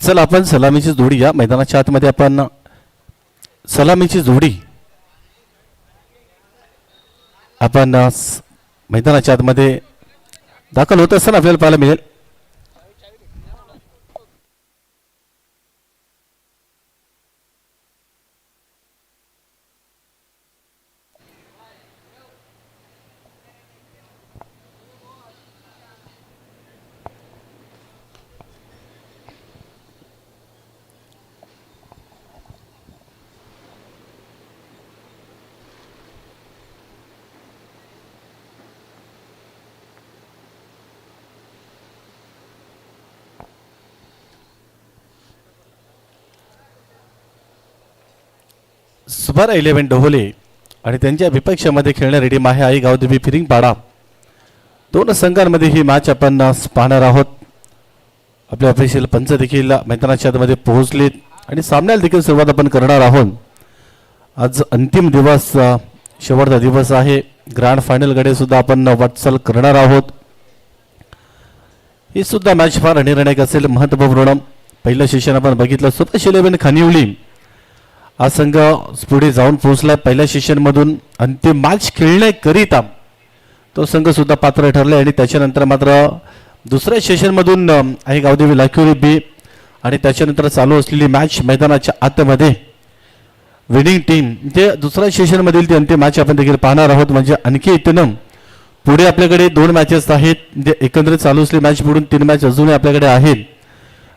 चल आपण सलामीची जोडी या मैदानाच्या आतमध्ये आपण सलामीची जोडी आपण मैदानाच्या आतमध्ये दाखल होत असताना आपल्याला पाहायला मिळेल. सुभार 11 ढोले आणि त्यांच्या विपक्षामध्ये खेळणारी टीम आहे आई गावदेवी फिरिंगपाडा. दोन संघांमध्ये ही मॅच आपण पाहणार आहोत. आपले ऑफिशियल पंच देखील मैदानाच्या आतमध्ये पोहोचलेत आणि सामन्याला देखील सुरुवात आपण करणार आहोत. आज अंतिम दिवस, शेवटचा दिवस आहे. ग्रँड फायनलकडे सुद्धा आपण वाटचाल करणार आहोत. ही सुद्धा मॅच फार निर्णायक असेल, महत्त्वपूर्ण. पहिलं सेशन आपण बघितलं. सुभाष 11 खानिवली हा संघ पुढे जाऊन पोहोचला. पहिल्या सेशनमधून अंतिम मॅच खेळण्याकरिता तो संघ सुद्धा पात्र ठरले आणि त्याच्यानंतर मात्र दुसऱ्या सेशनमधून आहे गावदेवी लाखोरी बी आणि त्याच्यानंतर चालू असलेली मॅच मैदानाच्या आतमध्ये विनिंग टीम जे दुसऱ्या सेशनमधील ती अंतिम मॅच आपण देखील पाहणार आहोत. म्हणजे आणखी इथनं पुढे आपल्याकडे 2 मॅचेस आहेत. म्हणजे एकंदरीत चालू असलेली मॅच बुडून 3 मॅच अजूनही आपल्याकडे आहेत.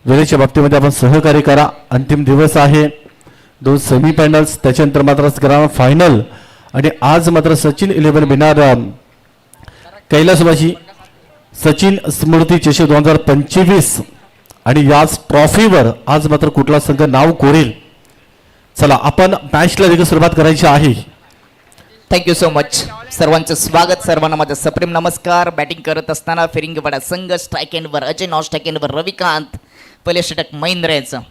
वेळेच्या बाबतीमध्ये आपण सहकार्य करा. अंतिम दिवस आहे. 2 सेमीफायनल्स, त्याच्यानंतर मात्र ग्रँड फायनल आणि आज मात्र सचिन 11 बिनार कैलासवासी सचिन स्मृती चषक 2025 आणि याच ट्रॉफीवर आज मात्र कुठला संघ नाव कोरेल. चला आपण मॅचला देखील सुरुवात करायची आहे. Thank you so much. सर्वांचं स्वागत. सर्वांना माझा सप्रेम नमस्कार. बॅटिंग करत असताना फिरिंगपाडा संघ, स्ट्राईक एंडवर अजय, नॉन स्ट्राईक एंडवर रविकांत, पहिले षटक महेंद्र याचं.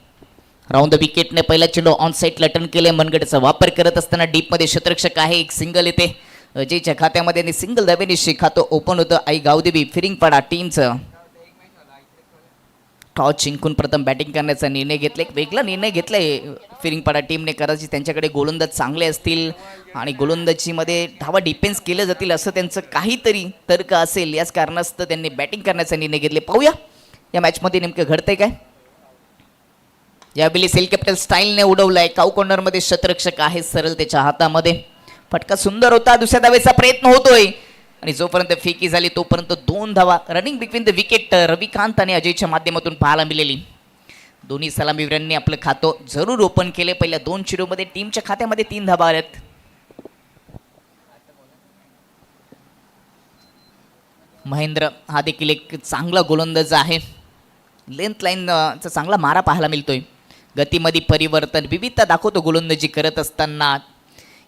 राऊंड द विकेटने पहिला चेंडू ऑन साईडला टर्न केले. मनगडचा वापर करत असताना डीपमध्ये क्षेत्ररक्षक आहे. एक सिंगल येते अजयच्या खात्यामध्ये आणि सिंगल दाबेनिशी खातं ओपन होतं आई गावदेवी फिरिंगपाडा टीमचं. टॉस जिंकून प्रथम बॅटिंग करण्याचा निर्णय घेतला. एक वेगळा निर्णय घेतलाय फिरिंगपाडा टीमने. कदाचित त्यांच्याकडे गोलंदाज चांगले असतील आणि गोलंदाजीमध्ये धावा डिफेन्स केले जातील असं त्यांचं काहीतरी तर्क असेल. याच कारणास्तव त्यांनी बॅटिंग करण्याचा निर्णय घेतले. पाहूया या मॅचमध्ये नेमकं घडतंय काय. यावेळी सेल कॅपिटल स्टाईलने उडवलाय. काऊ कॉर्नरमध्ये क्षेत्ररक्षक आहे सरळ त्याच्या हातामध्ये. फटका सुंदर होता. दुसऱ्या धावेचा प्रयत्न होतोय आणि जोपर्यंत फेकी झाली तोपर्यंत 2 धावा running between the wicket Ravikant आणि अजयच्या माध्यमातून पाहायला मिळाली. दोन्ही सलामीवीरांनी आपलं खातं जरूर ओपन केले. पहिल्या 2 चेंडूमध्ये टीमच्या खात्यामध्ये 3 धावा आल्यात. महेंद्र हा देखील एक चांगला गोलंदाज आहे. लेंथ लाईनचा चांगला मारा पाहायला मिळतोय. गतीमध्ये परिवर्तन, विविधता दाखवतो गोलंदाजी करत असताना.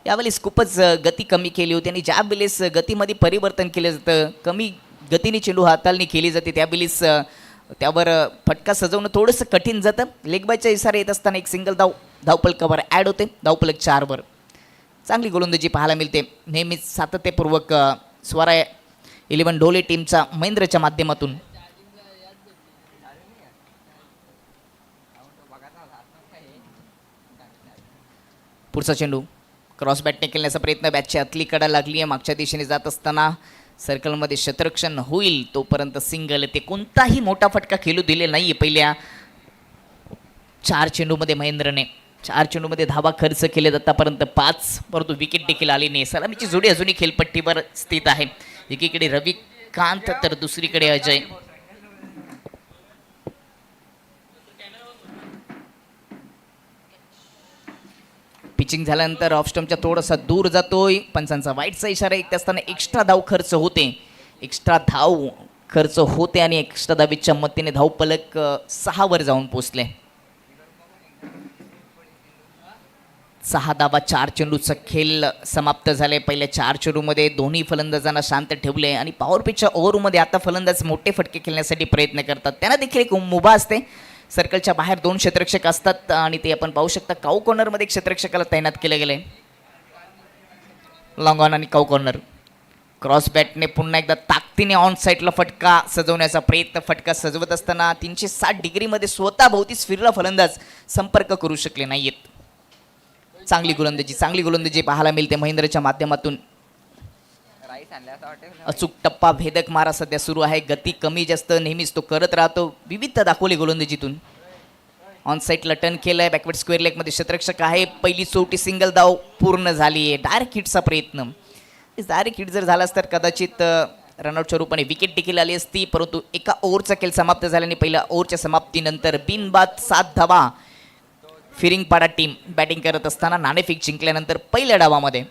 यावेळेस खूपच गती कमी केली होती आणि ज्या वेळेस गतीमध्ये परिवर्तन केलं जातं, कमी गतीने चेंडू हाताळणी केली जाते, त्यावेळेस त्यावर फटका सजवणं थोडंसं कठीण जातं. लेग बायचा इशारा येत असताना एक सिंगल धावपलकावर ॲड होते. धावपलक 4वर. चांगली गोलंदाजी पाहायला मिळते. नेहमीच सातत्यपूर्वक स्वरा 11 ढोले टीमचा महेंद्रच्या माध्यमातून. पुढचा चेंडू क्रॉस बॅटने खेळण्याचा प्रयत्न. बॅटची आतली कडा लागली आहे. मागच्या दिशेने जात असताना सर्कलमध्ये क्षेत्ररक्षण होईल तोपर्यंत सिंगल. ते कोणताही मोठा फटका खेळू दिले नाही. पहिल्या 4 चेंडूमध्ये महेंद्रने 4 चेंडूमध्ये धावा खर्च केले. आतापर्यंत 5, परंतु विकेट देखील आली नाही. सलामीची जोडी अजूनही खेळपट्टीवर स्थित आहे. एकीकडे रविकांत तर दुसरीकडे अजय. पिचिंग झाल्यानंतर ऑफ स्टंपच्या थोडासा दूर जातोय. पंचांचा वाईटचा इशारा एक असताना एक्स्ट्रा धाव खर्च होते. एक्स्ट्रा धाव खर्च होते आणि एक्स्ट्रा धावीच्या मतीने धावपलक 6वर जाऊन पोचले. 6 धावा 4 चेंडूचा खेळ समाप्त झाले. पहिल्या 4 चेंडूमध्ये दोन्ही फलंदाजांना शांत ठेवले आणि पॉवर पिचच्या ओव्हरमध्ये आता फलंदाज मोठे फटके खेळण्यासाठी प्रयत्न करतात. त्यांना देखील एक मुभा असते. सर्कलच्या बाहेर 2 क्षेत्ररक्षक असतात आणि ते आपण पाहू शकता. काऊ कॉर्नरमध्ये क्षेत्ररक्षकाला तैनात केले गेले. लॉंग ऑन आणि काऊ कॉर्नर. क्रॉस बॅटने पुन्हा एकदा ताकदीने ऑन साईडला फटका सजवण्याचा प्रयत्न. फटका सजवत असताना 360 डिग्रीमध्ये स्वतः भोवतीच फिरला फलंदाज संपर्क करू शकले नाहीयेत. चांगली गोलंदाजी पाहायला मिळते महेंद्रच्या माध्यमातून. अचूक टप्पा भेदक मारा सध्या सुरू आहे. गती कमी जास्त नेहमीच तो करत राहतो. विविधता दाखवली गोलंदाजीतून. ऑन साईडला टर्न केलंय. बॅकवर्ड स्क्वेअर लेगमध्ये क्षेत्ररक्षक आहे. पहिली चौटी सिंगल धाव पूर्ण झाली आहे. डायरेक्ट हिटचा प्रयत्न. डायरेक्ट हिट जर झालाच तर कदाचित रनआउटच्या रूपाने विकेट देखील आली असती, परंतु एका ओव्हरचा खेळ समाप्त झाल्याने पहिल्या ओव्हरच्या समाप्तीनंतर बिनबाद 7 धावा फिरिंगपाडा टीम बॅटिंग करत असताना नाणेफेक जिंकल्यानंतर पहिल्या डावामध्ये.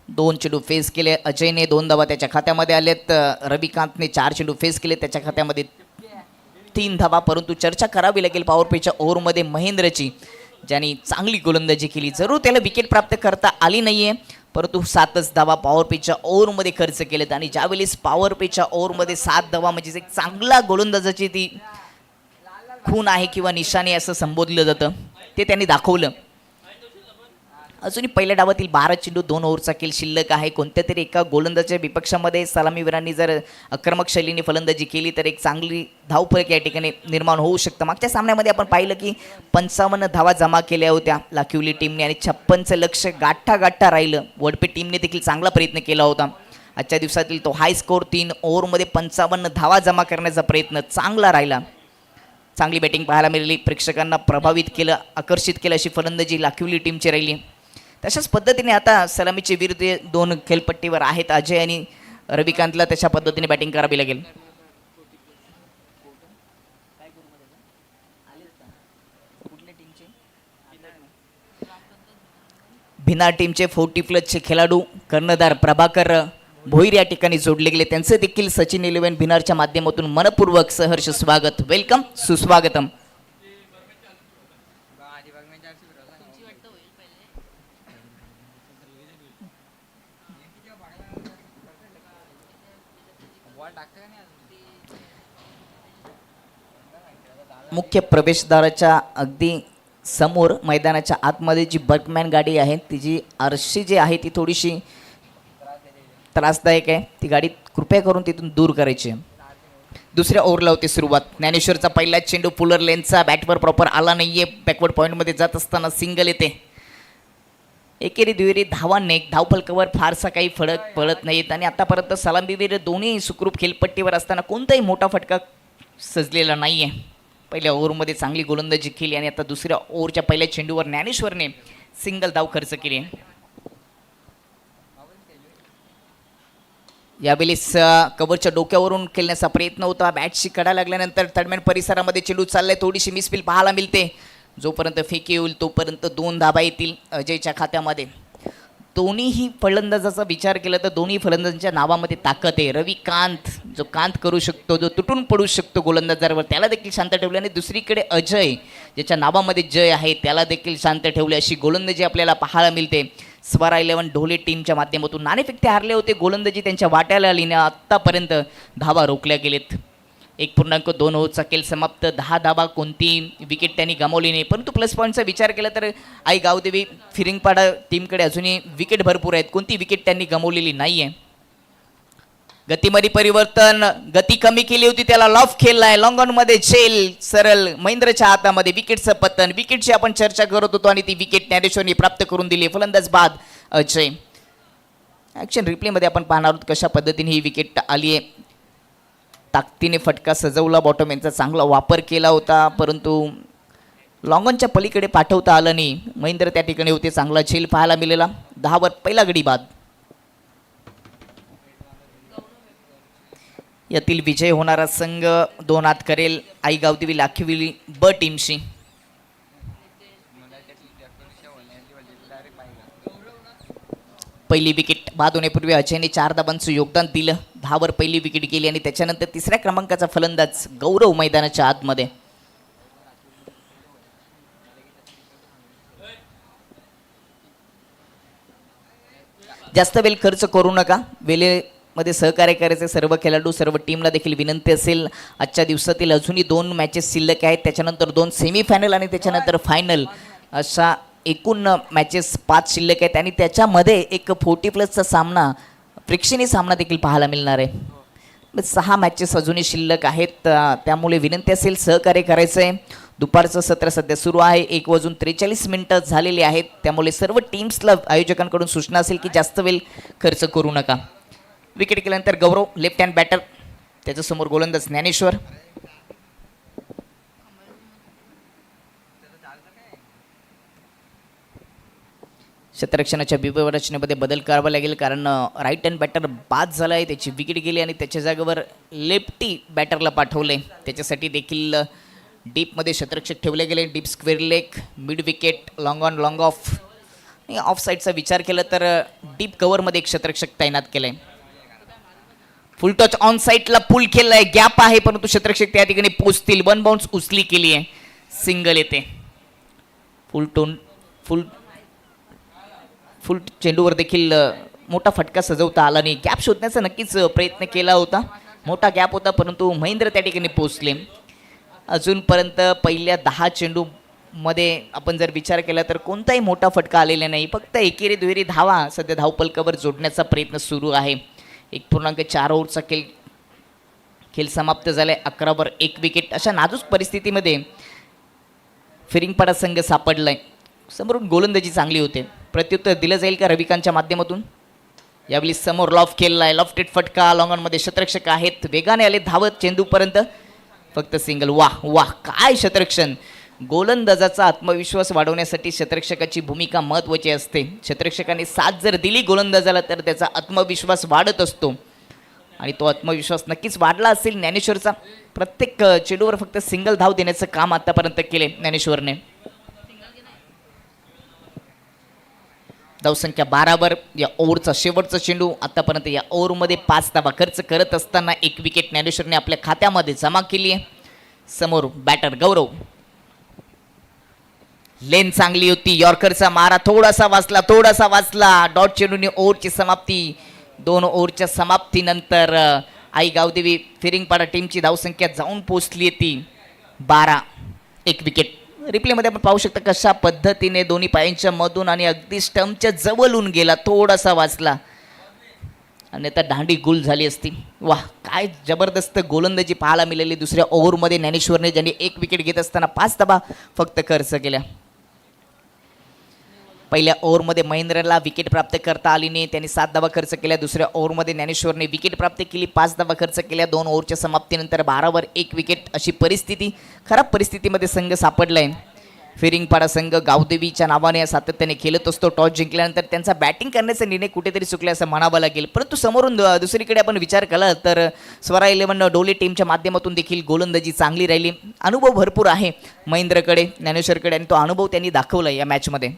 दोन चेंडू फेस केले अजयने. 2 धावा त्याच्या खात्यामध्ये आलेत. रविकांतने 4 चेंडू फेस केले, त्याच्या खात्यामध्ये 3 धावा. परंतु चर्चा करावी लागेल पॉवर प्लेच्या ओव्हरमध्ये महेंद्रची, ज्यांनी चांगली गोलंदाजी केली. जरूर त्याला विकेट प्राप्त करता आली नाहीये, परंतु 7च धावा पॉवर प्लेच्या ओव्हरमध्ये खर्च केलेत. आणि ज्यावेळेस पॉवर प्लेच्या ओव्हरमध्ये 7 धावा म्हणजे एक चांगला गोलंदाजाची ती खून आहे किंवा निशाणी असं संबोधलं जातं, ते त्यांनी दाखवलं. अजूनही पहिल्या डावातील 12 चेंडू 2 ओव्हरचा खेळ शिल्लक आहे. कोणत्या तरी एका गोलंदाजाच्या विपक्षामध्ये सलामीवीरांनी जर आक्रमक शैलीने फलंदाजी केली तर एक चांगली धावफलक या ठिकाणी निर्माण होऊ शकतं. मागच्या सामन्यामध्ये आपण पाहिलं की 55 धावा जमा केल्या होत्या लाखिवली टीमने आणि 56चं लक्ष गाठा राहिलं. वडपे टीमने देखील चांगला प्रयत्न केला होता. आजच्या दिवसातील तो हाय स्कोर 3 ओव्हरमध्ये 55 धावा जमा करण्याचा प्रयत्न चांगला राहिला. चांगली बॅटिंग पाहायला मिळाली. प्रेक्षकांना प्रभावित केलं, आकर्षित केलं अशी फलंदाजी लाखिवली टीमची राहिली. तशाच पद्धतीने आता सलामीचे विरुद्ध 2 खेळपट्टीवर आहेत. अजय आणि रविकांतला तशा पद्धतीने बॅटिंग करावी लागेल. भिनार टीमचे 40+ खेळाडू कर्णधार प्रभाकर भोईर या ठिकाणी जोडले गेले. त्यांचं देखील सचिन 11 भिनारच्या माध्यमातून मनपूर्वक सहर्ष स्वागत, वेलकम, सुस्वागतम. मुख्य प्रवेशद्वाराच्या अगदी समोर मैदानाच्या आतमध्ये जी बर्कमॅन गाडी आहे, तिची आरशी जी आहे ती थोडीशी त्रासदायक आहे. ती गाडी कृपया करून तिथून दूर करायची आहे. दुसऱ्या ओव्हरला होती सुरुवात. ज्ञानेश्वरचा पहिला चेंडू पुलर लेनचा बॅटवर प्रॉपर आला नाहीये. बॅकवर्ड पॉईंटमध्ये जात असताना सिंगल येते. एकेरी दुहेरी धावांनी धावफलकावर फारसा काही फरक पडत नाहीत आणि आतापर्यंत सलामीवीर दोन्ही सुखरूप खेळपट्टीवर असताना कोणताही मोठा फटका सजलेला नाहीये. पहिल्या ओव्हरमध्ये चांगली गोलंदाजी केली आणि आता दुसऱ्या ओव्हरच्या पहिल्या चेंडूवर ज्ञानेश्वरने सिंगल धाव खर्च केली. यावेळेस कव्हरच्या डोक्यावरून खेळण्याचा प्रयत्न होता. बॅटशी कडा लागल्यानंतर थर्डमॅन परिसरामध्ये चेंडू चाललाय. थोडीशी मिसफील पाहायला मिळते. जोपर्यंत फेकी होईल तोपर्यंत 2 धावा येतील अजयच्या खात्यामध्ये. दोन्हीही फलंदाजाचा विचार केला तर दोन्ही फलंदाजांच्या नावामध्ये ताकद आहे. रविकांत जो कांत करू शकतो, जो तुटून पडू शकतो गोलंदाजावर, त्याला देखील शांत ठेवले. आणि दुसरीकडे अजय ज्याच्या नावामध्ये जय आहे, त्याला देखील शांत ठेवले. अशी गोलंदाजी आपल्याला पाहायला मिळते. स्वरा 11 ढोले टीमच्या माध्यमातून. नाणेफेक ते हारले होते, गोलंदाजी त्यांच्या वाट्याला आली ना. आत्तापर्यंत धावा रोखल्या गेलेत. 1.2 ओव्हरचा खेळ समाप्त. 10 धावा, कोणती विकेट त्यांनी गमावली नाही. परंतु प्लस पॉईंटचा विचार केला तर आई गावदेवी फिरिंगपाडा टीमकडे अजूनही विकेट भरपूर आहेत. कोणती विकेट त्यांनी गमावलेली नाही आहे. गतीमध्ये परिवर्तन, गती कमी केली होती, त्याला लॉफ खेळलाय. लॉंग ऑनमध्ये झेल सरळ महेंद्रच्या हातामध्ये. विकेटचं पतन, विकेटची आपण चर्चा करत होतो आणि ती विकेट ज्ञानेश्वरने प्राप्त करून दिली. फलंदाज बाद अजय. ॲक्शन रिप्लेमध्ये आपण पाहणार आहोत कशा पद्धतीने ही विकेट आली आहे. ताकदीने फटका सजवला. बॉटम यांचा चांगला वापर केला होता, परंतु लॉंगॉनच्या पलीकडे पाठवता आलं नाही. महेंद्र त्या ठिकाणी होते. चांगला झेल पाहायला मिळाला. 10वर पहिला गडी बाद. यातील विजय होणारा संघ 2 हात करेल आई गावदेवी लाखिवली ब टीमशी. पहिली विकेट बाद होण्यापूर्वी अजयने 4 धावांचं योगदान दिलं. 10वर पहिली विकेट गेली आणि त्याच्यानंतर तिसऱ्या क्रमांकाचा फलंदाज गौरव मैदानाच्या आतमध्ये. जास्त वेळ खर्च करू नका. वेळेमध्ये सहकार्य करायचे सर्व खेळाडू, सर्व टीमला देखील विनंती असेल. आजच्या दिवसातील अजूनही 2 मॅचेस शिल्लक आहेत. त्याच्यानंतर 2 सेमीफायनल आणि त्याच्यानंतर फायनल अशा एकूण मॅचेस 5 शिल्लक आहेत आणि त्याच्यामध्ये एक 40+ सामना प्रेक्षणीय सामना देखील पाहायला मिळणार आहे. 6 मॅचेस अजूनही शिल्लक आहेत, त्यामुळे विनंती असेल सहकार्य करायचं आहे. दुपारचं सत्र सध्या सुरू आहे, 1:43 झालेली आहेत, त्यामुळे सर्व टीम्सला आयोजकांकडून सूचना असेल की जास्त वेळ खर्च करू नका. विकेट केल्यानंतर गौरव लेफ्ट हँड बॅटर, त्याच्यासमोर गोलंदाज ज्ञानेश्वर. क्षेत्ररक्षणाच्या रचनेमध्ये बदल करावा लागेल, कारण राईट हँड बॅटर बाद झाला आहे, त्याची विकेट गेली आणि त्याच्या जागेवर लेफ्टी बॅटरला पाठवले. त्याच्यासाठी देखील डीपमध्ये क्षेत्ररक्षक ठेवले गेले. Deep square leg, mid wicket, long on long of. Of साईडचा विचार केला तर डीप कव्हरमध्ये एक क्षेत्ररक्षक तैनात केलं आहे. फुल टच ऑन साईडला पुल केलं आहे, गॅप आहे, परंतु क्षेत्ररक्षक त्या ठिकाणी पोचतील. 1 बाउन्स उचली केली आहे, सिंगल येते. फुल चेंडूवर देखील मोठा फटका सजवता आला नाही. गॅप शोधण्याचा नक्कीच प्रयत्न केला होता, मोठा गॅप होता, परंतु महेंद्र त्या ठिकाणी पोचले. अजूनपर्यंत पहिल्या 10 चेंडूमध्ये आपण जर विचार केला तर कोणताही मोठा फटका आलेला नाही. फक्त एकेरी दुहेरी धावा सध्या धावपलकावर जोडण्याचा प्रयत्न सुरू आहे. 1.4 ओव्हरचा खेळ समाप्त झालाय. 11वर 1 विकेट. अशा नाजूक परिस्थितीमध्ये फिरिंगपाडा संघ सापडलाय. समोरून गोलंदाजी चांगली होते. प्रत्युत्तर दिलं जाईल का रविकांतच्या माध्यमातून? यावेळी समोर लॉफ केलेला आहे, लॉफ्टेड फटका. लॉंग ऑनमध्ये क्षेत्ररक्षक आहेत, वेगाने आले धावत चेंडूपर्यंत, फक्त सिंगल. वाह वाह, काय क्षेत्ररक्षण! गोलंदाजाचा आत्मविश्वास वाढवण्यासाठी क्षेत्ररक्षकाची भूमिका महत्त्वाची असते. क्षेत्ररक्षकाने साथ जर दिली गोलंदाजाला तर त्याचा आत्मविश्वास वाढत असतो आणि तो आत्मविश्वास नक्कीच वाढला असेल. ज्ञानेश्वरचा प्रत्येक चेंडूवर फक्त सिंगल धाव देण्याचं काम आतापर्यंत केले ज्ञानेश्वरने. धावसंख्या 12वर या ओव्हरचा शेवटचा चेंडू. आतापर्यंत या ओव्हरमध्ये 5 धावा खर्च करत असताना 1 विकेट ज्ञानेश्वरने आपल्या खात्यामध्ये जमा केली आहे. समोर बॅटर गौरव. लेन चांगली होती, यॉर्करचा मारा थोडासा वाचला. डॉट चेंडूने ओव्हरची समाप्ती. 2 ओव्हरच्या समाप्तीनंतर आई गावदेवी फिरिंगपाडा टीमची धावसंख्या जाऊन पोचली ती 12. 1 विकेट. रिप्लेमध्ये आपण पाहू शकता कशा पद्धतीने दोन्ही पायांच्या मधून आणि अगदी स्टंपच्या जवळून गेला, थोडासा वाचला आणि आता दांडी गुल झाली असती. वाह, काय जबरदस्त गोलंदाजी पाहायला मिळाली दुसऱ्या ओव्हरमध्ये ज्ञानेश्वरने, ज्यांनी 1 विकेट घेत असताना 5 धावा फक्त खर्च केल्या. पहिल्या ओव्हरमध्ये महेंद्रला विकेट प्राप्त करता आली नाही, त्यांनी 7 धावा खर्च केल्या. दुसऱ्या ओव्हरमध्ये ज्ञानेश्वरने विकेट प्राप्त केली, 5 धावा खर्च केल्या. 2 ओव्हरच्या समाप्तीनंतर 12वर 1 विकेट. अशी परिस्थिती, खराब परिस्थितीमध्ये संघ सापडलाय. फिरिंगपाडा संघ गावदेवीच्या नावाने सातत्याने खेळत असतो. टॉस जिंकल्यानंतर त्यांचा बॅटिंग करण्याचा निर्णय कुठेतरी चुकला असं म्हणावं लागेल, परंतु समोरून दुसरीकडे आपण विचार केला तर स्वरा 11 डोले टीमच्या माध्यमातून देखील गोलंदाजी चांगली राहिली. अनुभव भरपूर आहे महेंद्रकडे, ज्ञानेश्वरकडे, आणि तो अनुभव त्यांनी दाखवला या मॅचमध्ये.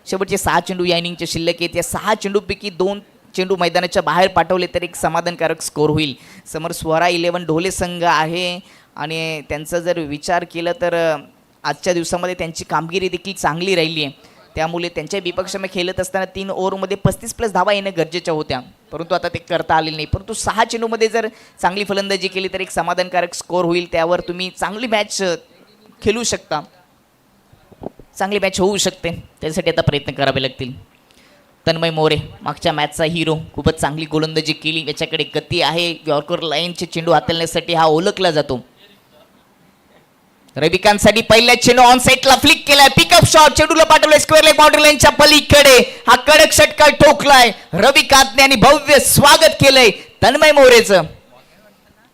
शेवटचे 6 चेंडू या इनिंगचे शिल्लक आहेत. या 6 चेंडूपैकी 2 चेंडू मैदानाच्या बाहेर पाठवले तर एक समाधानकारक स्कोर होईल. समोर स्वरा 11 ढोले संघ आहे आणि त्यांचा जर विचार केला तर आजच्या दिवसामध्ये त्यांची कामगिरी देखील चांगली राहिली आहे. त्यामुळे त्यांच्या विपक्षामध्ये खेळत असताना 3 ओव्हरमध्ये 35+ धावा येणं गरजेच्या होत्या, परंतु आता ते करता आलेले नाही. परंतु 6 चेंडूमध्ये जर चांगली फलंदाजी केली तर एक समाधानकारक स्कोर होईल. त्यावर तुम्ही चांगली मॅच खेळू शकता, चांगली मॅच होऊ शकते. त्यासाठी आता प्रयत्न करावे लागतील. तन्मय मोरे मागच्या मॅचचा हिरो, खूपच चांगली गोलंदाजी केली. याच्याकडे गती आहे. यॉर्कर लाईनचे चेंडू हाताळण्यासाठी हा ओळखला जातो. रविकांतसाठी पहिल्या चेंडू ऑन साईडला फ्लिक केलाय, पिकअप शॉट, चेंडूला पाठवलाय स्क्वेअर लेग बाउंड्री लाईनच्या पलीकडे. हा कडक षटकार ठोकलाय रविकांतने आणि भव्य स्वागत केलंय तन्मय मोरेचं.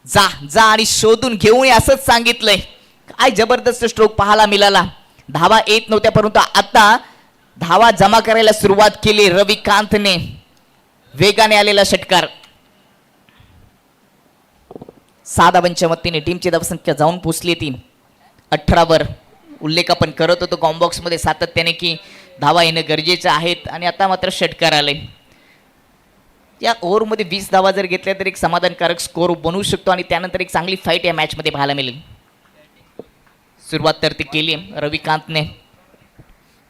जा जा आणि शोधून घेऊन असंच सांगितलंय. काय जबरदस्त स्ट्रोक पाहायला मिळाला. धावा येत नव्हत्या, परंतु आता धावा जमा करायला सुरुवात केली रविकांतने. वेगाने आलेला षटकार. 6 धावांच्या मदतीने टीमची धावसंख्या जाऊन पोचली ती 18वर. उल्लेख आपण करत होतो कॉम्बॉक्समध्ये सातत्याने की धावा येणं गरजेचं आहेत आणि आता मात्र षटकार आले. या ओव्हरमध्ये 20 धावा जर घेतल्या तर एक समाधानकारक स्कोर बनवू शकतो आणि त्यानंतर एक चांगली फाईट या मॅचमध्ये पाहायला मिळेल. सुरुवात तर ती केली रविकांतने.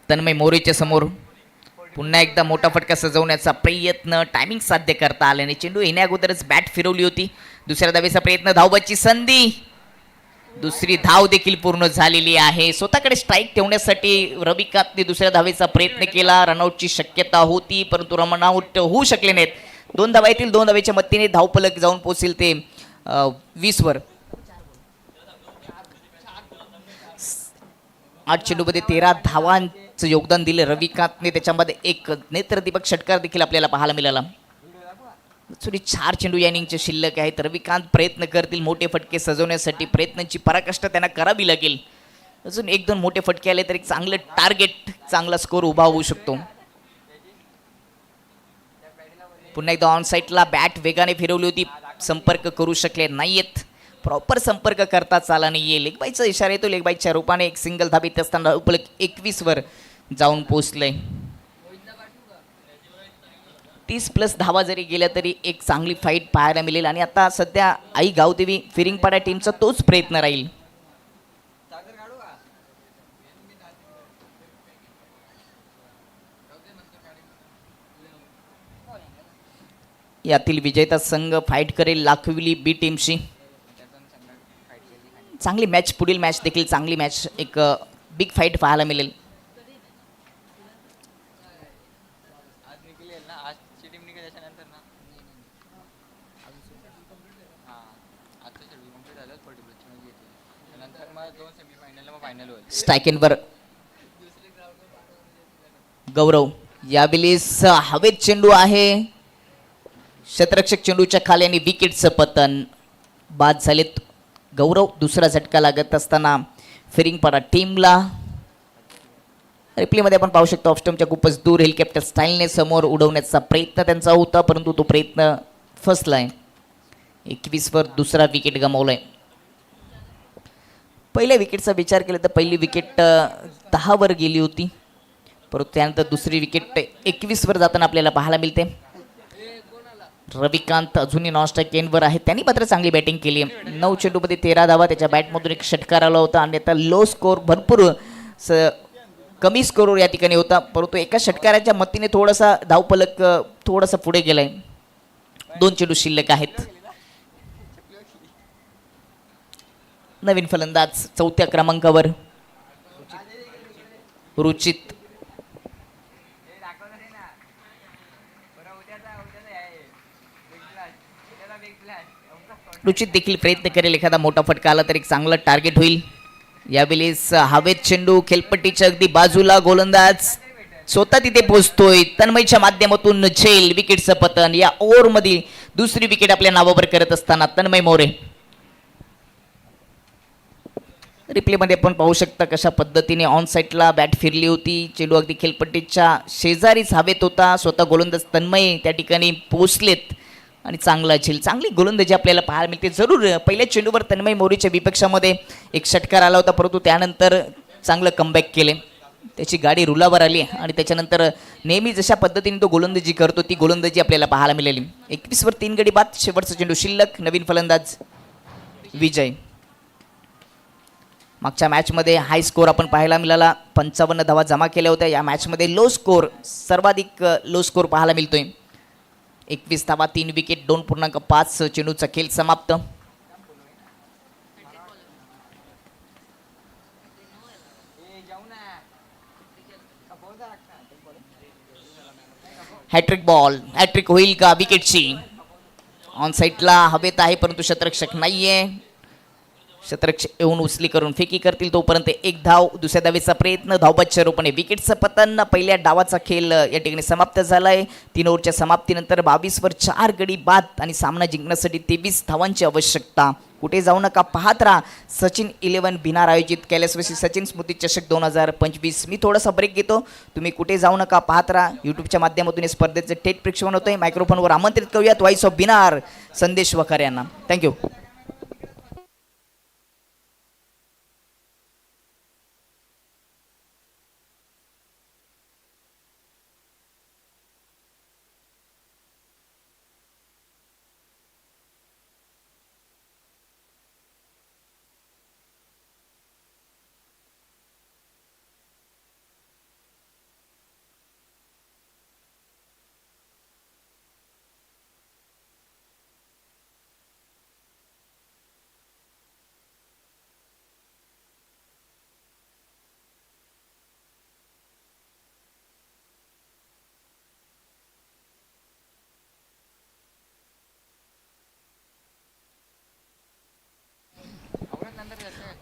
तन्मय मोरेच्या समोर पुन्हा एकदा मोठा फटका सजवण्याचा प्रयत्न, टायमिंग साध्य करता आल्याने चेंडू येण्या अगोदरच बॅट फिरवली होती. दुसऱ्या धावेचा प्रयत्न, धावबाची संधी. दुसरी धाव देखील पूर्ण झालेली आहे. स्वतःकडे स्ट्राईक ठेवण्यासाठी रविकांतने दुसऱ्या धावेचा प्रयत्न केला. रनआउटची शक्यता होती परंतु रनआउट होऊ शकले नाहीत. 2 धावा येतील. 2 धावेच्या मदतीने धावफलक जाऊन पोहोचेल ते 20 वर. 8 चेंडूमध्ये 13 धावांचं योगदान दिलं रविकांतने. त्याच्यामध्ये एक नेत्रदीपक षटकार देखील आपल्याला पाहायला मिळाला. 4 चेंडू या इनिंगचे शिल्लक आहेत. रविकांत प्रयत्न करतील मोठे फटके सजवण्यासाठी. प्रयत्नांची पराकाष्ठा त्यांना करावी लागेल. अजून 1-2 मोठे फटके आले तर एक चांगलं टार्गेट, चांगला स्कोर उभा होऊ शकतो. पुन्हा एकदा ऑन साईडला बॅट वेगाने फिरवली होती. संपर्क करू शकले नाहीयेत. प्रॉपर संपर्क करताच आला नाहीये. लेगबाईचा इशारा येतो. लेगबाईच्या रूपाने एक सिंगल धाबीत असताना उपलक 21 वर जाऊन पोहोचलंय. 30+ धावा जरी गेल्या तरी एक चांगली फाईट पाहायला मिळेल. आणि आता सध्या आई गावदेवी फिरिंगपाडा टीमचा तोच प्रयत्न राहील. यातील विजेता संघ फाईट करेल लाखविली बी टीमशी. चांगली मॅच, पुढील मॅच देखील चांगली मॅच, एक बिग फाईट पाहायला मिळेल. स्ट्रायकिंगवर गौरव. यावेळेस हवेत चेंडू आहे. क्षेत्ररक्षक चेंडूच्या खाली आणि विकेटचं पतन. बाद झालेत. गौरव दुसरा झटका लागत असताना फिरिंगपाडा टीमला. रिप्लेमध्ये आपण पाहू शकतो ऑफस्टमच्या खूपच दूर हेलिकॉप्टर स्टाईलने समोर उडवण्याचा प्रयत्न त्यांचा होता परंतु तो प्रयत्न फसलाय. 21 वर दुसरा विकेट गमावलाय. पहिल्या विकेटचा विचार केला तर पहिली विकेट 10 वर गेली होती परंतु त्यानंतर दुसरी विकेट 21 वर जाताना आपल्याला पाहायला मिळते. रविकांत अजूनही नॉन स्ट्राईक एंडवर आहे. त्यांनी मात्र चांगली बॅटिंग केली. 9 चेंडूमध्ये 13 धावा. त्याच्या बॅटमधून एक षटकार आला होता आणि आता लो स्कोर, भरपूर कमी स्कोर या ठिकाणी होता परंतु एका षटकाराच्या मतीने थोडासा धावफलक थोडासा पुढे गेलाय. 2 चेंडू शिल्लक आहेत. नवीन फलंदाज 4थ्या क्रमांकावर रुचित. रुचित देखील प्रयत्न करेल. एखादा मोठा फटका आला तर एक चांगला टार्गेट होईल. यावेळेस हवेत चेंडू खेळपट्टीच्या अगदी बाजूला. गोलंदाज स्वतः तिथे पोहोचतोय. तन्मयच्या माध्यमातून झेल. विकेटचं पतन. या ओव्हरमध्ये दुसरी विकेट आपल्या नावावर करत असताना तन्मय मोरे. रिप्लेमध्ये आपण पाहू शकता कशा पद्धतीने ऑन साईडला बॅट फिरली होती. चेंडू अगदी खेळपट्टीच्या शेजारीच हवेत होता. स्वतः गोलंदाज तन्मय त्या ठिकाणी पोहोचलेत आणि चांगला झेल, चांगली गोलंदाजी आपल्याला पाहायला मिळते. जरूर पहिल्या चेंडूवर तन्मय मोरेच्या विपक्षामध्ये एक षटकार आला होता परंतु त्यानंतर चांगलं कमबॅक केले. त्याची गाडी रुलावर आली आणि त्याच्यानंतर नेहमी जशा पद्धतीने तो गोलंदाजी करतो ती गोलंदाजी आपल्याला पाहायला मिळाली. 21 वर 3 गडी बाद. शेवटचा चेंडू शिल्लक. नवीन फलंदाज विजय. मागच्या मॅचमध्ये हाय स्कोर आपण पाहायला मिळाला. 55 धावा जमा केल्या होत्या. या मॅचमध्ये लो स्कोर, सर्वाधिक लो स्कोर पाहायला मिळतोय. 21 धावा, 3 विकेट, 2.5 चेंडूचा खेळ समाप्त. Hat trick ball. हॅट्रिक होईल का विकेटची? ऑन साईडला हवेत आहे परंतु क्षेत्ररक्षक नाहीये. क्षेत्ररक्षक येऊन उचली करून फेकी करतील. तोपर्यंत एक धाव. दुसऱ्या धावेचा प्रयत्न. धावबादच्या रूपाने विकेटचं पतन. पहिल्या डावाचा खेळ या ठिकाणी समाप्त झालाय. 3 ओव्हरच्या समाप्तीनंतर 22 वर 4 गडी बाद आणि सामना जिंकण्यासाठी 23 धावांची आवश्यकता. कुठे जाऊ नका, पाहत राहा सचिन 11 बिनार आयोजित कैलासवासी सचिन स्मृती चषक 2025. मी थोडासा ब्रेक घेतो. तुम्ही कुठे जाऊ नका, पाहत राहा. यूट्यूबच्या माध्यमातून स्पर्धेचे थेट प्रेक्षण होतंय. मायक्रोफोनवर आमंत्रित करूयात व्हॉइस ऑफ बिनार संदेश वखार यांना. Thank you.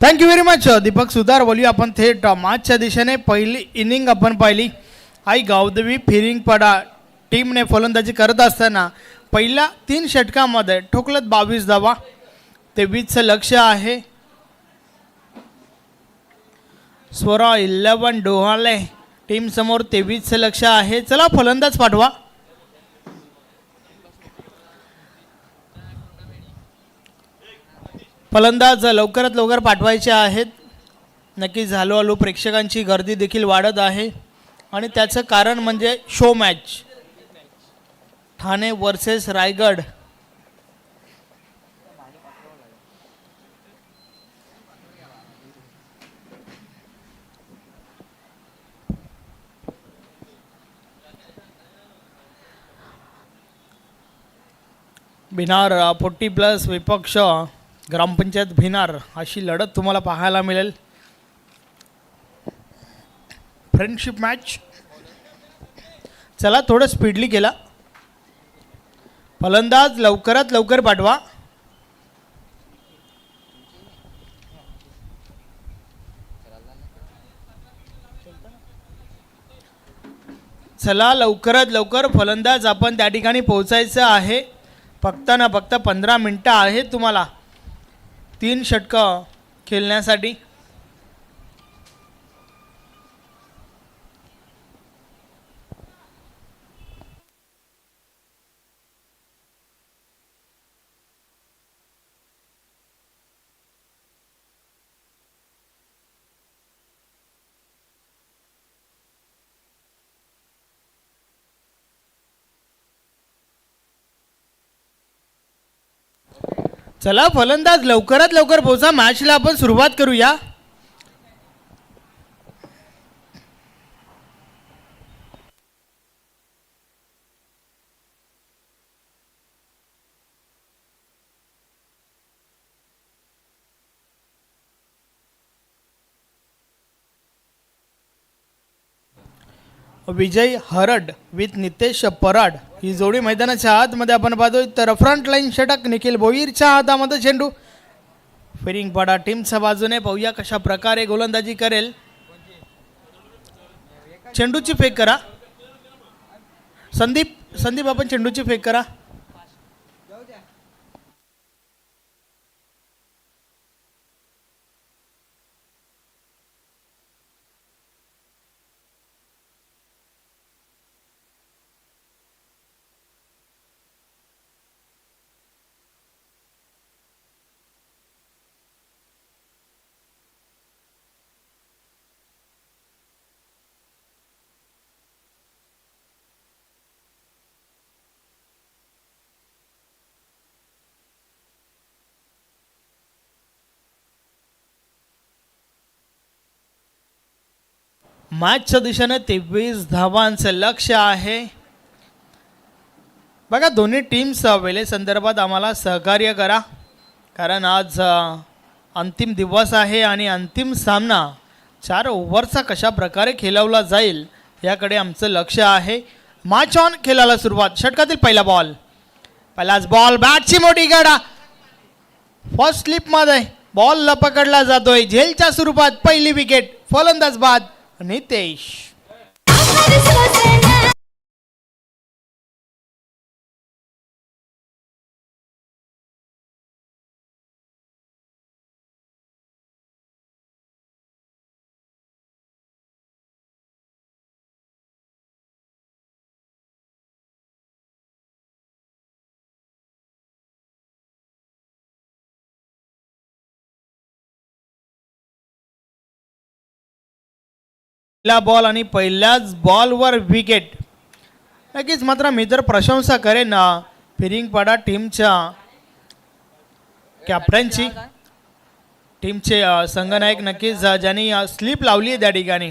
Thank you very much Deepak सुधार. बोलूया आपण थेट मॅचच्या दिशेने. पहिली इनिंग आपण पाहिली. आई गावदेवी फिरिंगपाडा टीमने फलंदाजी करत असताना पहिल्या 3 षटकामध्ये ठोकलत 22 धावा. 23चं लक्ष आहे. स्वरा 11 डोहाळे टीम समोर 23चं लक्ष आहे. चला फलंदाज पाठवा. फलंदाज लवकरात लवकर पाठवायचे आहेत. नक्कीच हळूहळू प्रेक्षकांची गर्दी देखील वाढत आहे आणि त्याचं कारण म्हणजे show match Thane versus Raigad. Bhinar 40+ विपक्ष ग्रामपंचायत भिनार अशी लढत तुम्हाला पाहायला मिळेल. Friendship match. चला थोडं स्पीडली केला. फलंदाज लवकरात लवकर पाठवा. चला लवकरात लवकर फलंदाज आपण त्या ठिकाणी पोहोचायचं आहे. फक्त ना फक्त 15 मिनटं आहेत तुम्हाला 3 षटकं खेळण्यासाठी. चला फलंदाज लवकरात लवकर पोहोचा. मॅचला आपण सुरुवात करूया. विजय हरड विथ नितेश पराड ही जोडी मैदानाच्या आतमध्ये आपण पाहतोय. तर फ्रंट लाईन षटक निखिल भोईरच्या हातामध्ये चेंडू. फिरिंगपाडा टीमच्या बाजूने पाहूया कशा प्रकारे गोलंदाजी करेल. चेंडूची फेक करा. संदीप आपण चेंडूची फेक करा. मॅचच्या दिशेने 23 धावांचं लक्ष आहे. बघा दोन्ही टीम्स वेळेसंदर्भात आम्हाला सहकार्य करा, कारण आज अंतिम दिवस आहे आणि अंतिम सामना 4 ओव्हरचा कशा प्रकारे खेळवला जाईल याकडे आमचं लक्ष आहे. Match on. खेळायला सुरुवात. षटकातील पहिला बॉल. पहिलाच बॉल. बॅटची मोठी गडा. फर्स्ट स्लिपमध्ये बॉल पकडला जातोय. झेलच्या स्वरूपात पहिली विकेट. फलंदाज बाद नितेश. पहिला बॉल आणि पहिल्याच बॉलवर विकेट. नक्कीच मात्र मी तर प्रशंसा करेन फिरिंगपाडा टीमच्या कॅप्टनची, टीमचे संघनायक नक्कीच ज्यांनी स्लिप लावली आहे त्या ठिकाणी.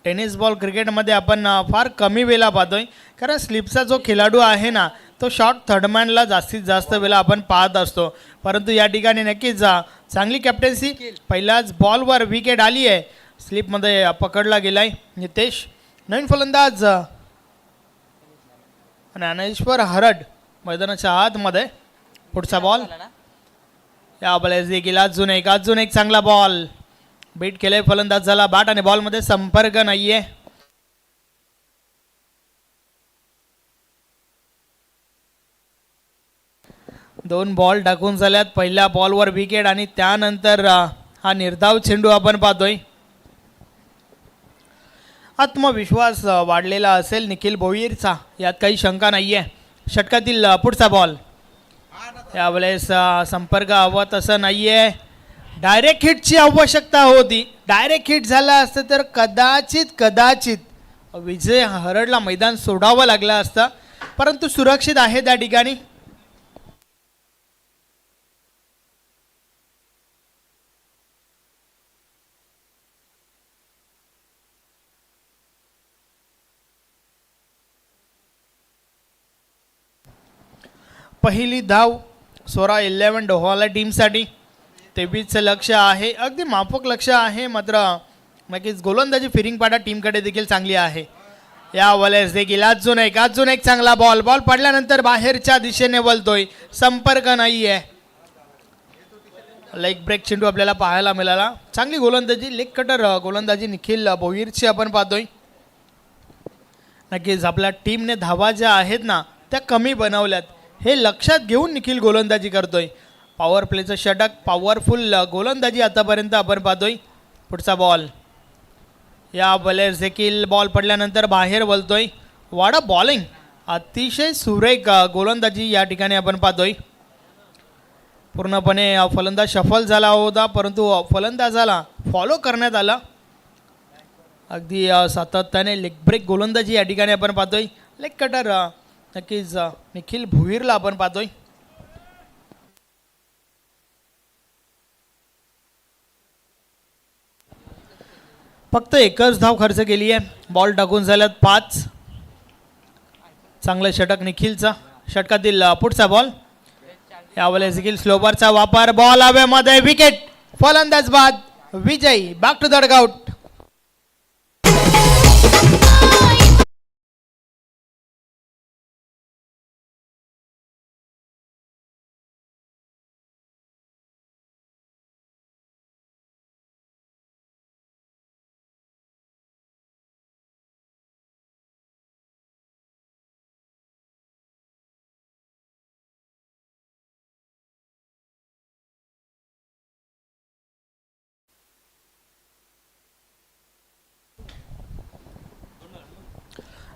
टेनिस बॉल क्रिकेटमध्ये आपण फार कमी वेळा पाहतोय, कारण स्लिपचा जो खेळाडू आहे ना तो शॉर्ट थर्डमॅनला जास्तीत जास्त वेळा आपण पाहत असतो, परंतु या ठिकाणी नक्कीच चांगली कॅप्टन्सी. पहिल्याच बॉलवर विकेट आली आहे. स्लिपमध्ये पकडला गेलाय नितेश. नवीन फलंदाज ज्ञानेश्वर हरड मैदानाच्या आतमध्ये. पुढचा बॉल. या बॉलेस देखील अजून एक चांगला बॉल बीट केले फलंदाज झाला. बॅट आणि बॉलमध्ये संपर्क नाहीये. दोन बॉल टाकून झाल्यात. पहिल्या बॉलवर विकेट आणि त्यानंतर हा निर्धाव चेंडू आपण पाहतोय. आत्मविश्वास वाढलेला असेल निखिल भोईरचा, यात काही शंका नाहीये. षटकातील पुढचा बॉल, यावेळेस संपर्क हवा तसं नाहीये. डायरेक्ट हिटची आवश्यकता होती. डायरेक्ट हिट झाला असतं तर कदाचित विजय हरडला मैदान सोडावं लागलं असतं, परंतु सुरक्षित आहे त्या ठिकाणी. पहिली धाव सोरा 11 डोहावाला टीमसाठी. 23चं लक्ष आहे, अगदी माफक लक्ष आहे, मात्र नक्कीच गोलंदाजी फिरिंगपाडा टीमकडे देखील चांगली आहे. या वेळेस देखील अजून एक चांगला बॉल पडल्यानंतर बाहेरच्या दिशेने वळतोय, संपर्क नाहीये. लेग ब्रेक चेंडू आपल्याला पाहायला मिळाला. चांगली गोलंदाजी, लेग कटर गोलंदाजी निखिल भोईरची आपण पाहतोय. नक्कीच आपल्या टीमने धावा ज्या आहेत ना त्या कमी बनवल्यात, हे लक्षात घेऊन निखिल गोलंदाजी करतोय. पॉवर प्लेचं षटक, पॉवरफुल गोलंदाजी आतापर्यंत आपण पाहतोय. पुढचा बॉल, या बॉलर्स देखील बॉल पडल्यानंतर बाहेर वळतोय. वाडा बॉलिंग, अतिशय सुरेख गोलंदाजी या ठिकाणी आपण पाहतोय. पूर्णपणे फलंदाज शफल झाला होता, परंतु फलंदाजाला फॉलो करण्यात आला. अगदी सातत्याने लेग ब्रेक गोलंदाजी या ठिकाणी आपण पाहतोय. लेग कटर नक्कीच निखिल भोईरला आपण पाहतोय. फक्त एकच धाव खर्च केली आहे. बॉल टाकून झाल्यात 5. चांगलं षटक निखिलचा. षटकातील पुढचा बॉल, यावेळेस देखील स्लोबरचा वापर. बॉल हवेमध्ये, विकेट. फलंदाज बाद, विजय बॅक टू द डगआउट.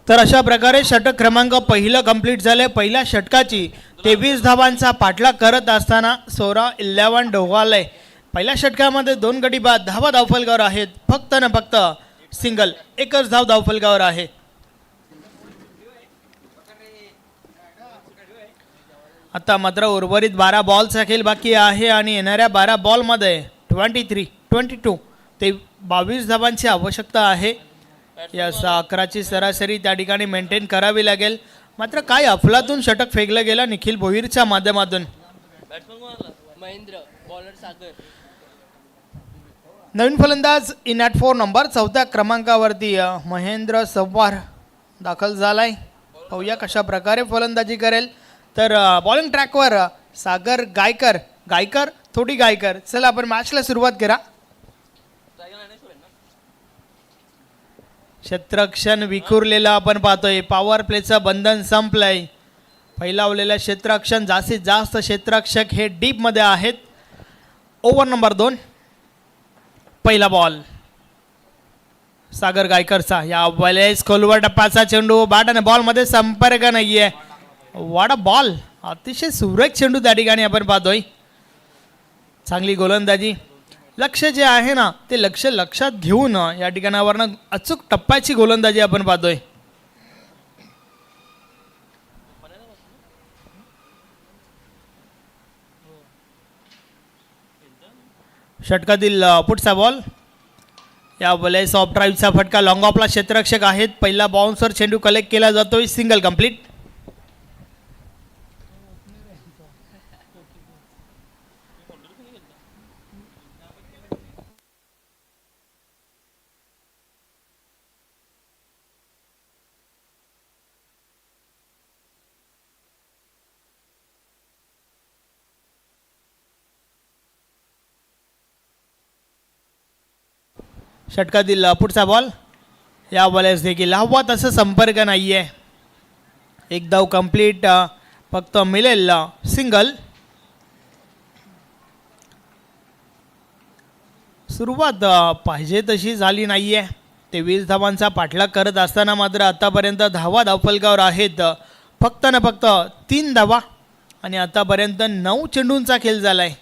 तर अशा प्रकारे षटक क्रमांक पहिलं कंप्लीट झाले. पहिल्या षटकाची 23 धावांचा पाठलाग करत असताना सोरा 11 डोहाले पहिल्या षटकामध्ये 2 गडी बाद, धावा धावफलकावर आहेत. फक्त न फक्त सिंगल, एकच धाव धावफलकावर आहे. आता मात्र उर्वरित 12 बॉलचा खेळ बाकी आहे आणि येणाऱ्या 12 बॉलमध्ये 22 ते 22 धावांची आवश्यकता आहे. या 11ची सरासरी त्या ठिकाणी मेंटेन करावी लागेल. मात्र काय अफलातून षटक फेकलं गेलं निखिल भोईरच्या माध्यमातून. नवीन फलंदाज इन ॲट 4 नंबर 4थ्या क्रमांकावरती महेंद्र सव्वार दाखल झालाय. पाहूया कशा प्रकारे फलंदाजी करेल. तर बॉलिंग ट्रॅकवर सागर गायकर थोडी गायकर. चला आपण मॅचला सुरुवात करा. क्षेत्ररक्षण विखुरलेलं आपण पाहतोय. पॉवर प्लेचं बंधन संपलंय. फैलावलेलं क्षेत्ररक्षण, जास्तीत जास्त क्षेत्ररक्षक हे डीपमध्ये आहेत. ओव्हर नंबर 2, पहिला बॉल सागर गायकरचा. या वेळेस खोलवर टप्प्याचा चेंडू, बॅट आणि बॉलमध्ये संपर्क नाहीये. वाडा बॉल, अतिशय सुरेख चेंडू त्या ठिकाणी आपण पाहतोय. चांगली गोलंदाजी. लक्ष जे आहे ना ते लक्षात घेऊन या ठिकाणावरनं अचूक टप्प्याची गोलंदाजी आपण पाहतोय. षटकातील पुढचा बॉल, या वेळेस ऑफ ड्राईव्हचा फटका. लॉंग ऑफला क्षेत्ररक्षक आहेत. पहिला बाउन्सर चेंडू कलेक्ट केला जातोय. Single complete. षटकातील पुढचा बॉल. या बॉलेस देखील हवा तसं संपर्क नाही आहे. एक धाव कंप्लीट, फक्त मिळेल सिंगल. सुरुवात पाहिजे तशी झाली नाही आहे. 23 धावांचा पाठलाग करत असताना मात्र आतापर्यंत धावा धावफलकावर आहेत फक्त ना फक्त 3 धावा आणि आतापर्यंत 9 चेंडूंचा खेळ झाला आहे.